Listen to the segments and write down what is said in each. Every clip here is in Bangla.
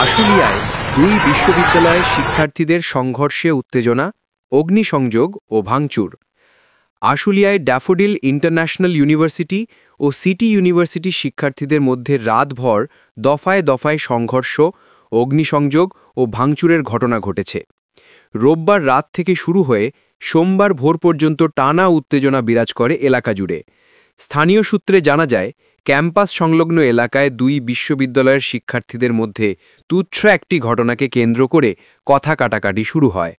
আশুলিয়ায় দুই বিশ্ববিদ্যালয়ের শিক্ষার্থীদের সংঘর্ষে উত্তেজনা, অগ্নিসংযোগ ও ভাঙচুর। আশুলিয়ায় ড্যাফোডিল ইন্টারন্যাশনাল ইউনিভার্সিটি ও সিটি ইউনিভার্সিটির শিক্ষার্থীদের মধ্যে রাতভর দফায় দফায় সংঘর্ষ, অগ্নিসংযোগ ও ভাঙচুরের ঘটনা ঘটেছে। রোববার রাত থেকে শুরু হয়ে সোমবার ভোর পর্যন্ত টানা উত্তেজনা বিরাজ করে এলাকা জুড়ে। স্থানীয় সূত্রে জানা যায়, ক্যাম্পাস সংলগ্ন এলাকায় দুই বিশ্ববিদ্যালয়ের শিক্ষার্থীদের মধ্যে তুচ্ছ একটি ঘটনাকে কেন্দ্র করে কথা কাটাকাটি শুরু হয়।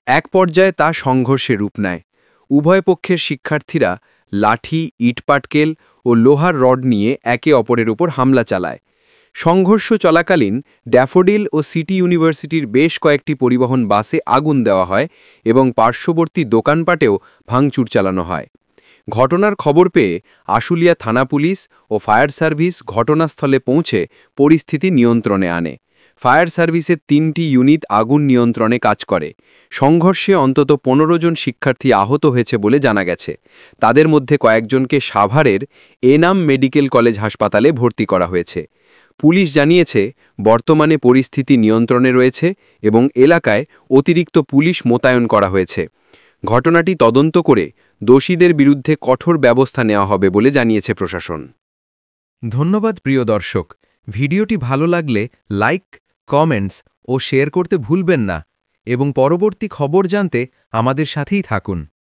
এক পর্যায়ে তা সংঘর্ষে রূপ নেয়। উভয় পক্ষের শিক্ষার্থীরা লাঠি, ইটপাটকেল ও লোহার রড নিয়ে একে অপরের উপর হামলা চালায়। সংঘর্ষ চলাকালীন ড্যাফোডিল ও সিটি ইউনিভার্সিটির বেশ কয়েকটি পরিবহন বাসে আগুন দেওয়া হয় এবং পার্শ্ববর্তী দোকানপাটেও ভাঙচুর চালানো হয়। ঘটনার খবর পেয়ে আশুলিয়া থানা পুলিশ ও ফায়ার সার্ভিস ঘটনাস্থলে পৌঁছে পরিস্থিতি নিয়ন্ত্রণে আনে। ফায়ার সার্ভিসের 3টি ইউনিট আগুন নিয়ন্ত্রণে কাজ করে। সংঘর্ষে অন্তত 15 জন শিক্ষার্থী আহত হয়েছে বলে জানা গেছে। তাদের মধ্যে কয়েকজনকে সাভারের এনাম মেডিকেল কলেজ হাসপাতালে ভর্তি করা হয়েছে। পুলিশ জানিয়েছে, বর্তমানে পরিস্থিতি নিয়ন্ত্রণে রয়েছে এবং এলাকায় অতিরিক্ত পুলিশ মোতায়েন করা হয়েছে। ঘটনাটি তদন্ত করে দোষীদের বিরুদ্ধে কঠোর ব্যবস্থা নেওয়া হবে বলে জানিয়েছে প্রশাসন। ধন্যবাদ প্রিয় দর্শক। ভিডিওটি ভালো লাগলে লাইক, কমেন্টস ও শেয়ার করতে ভুলবেন না এবং পরবর্তী খবর জানতে আমাদের সাথেই থাকুন।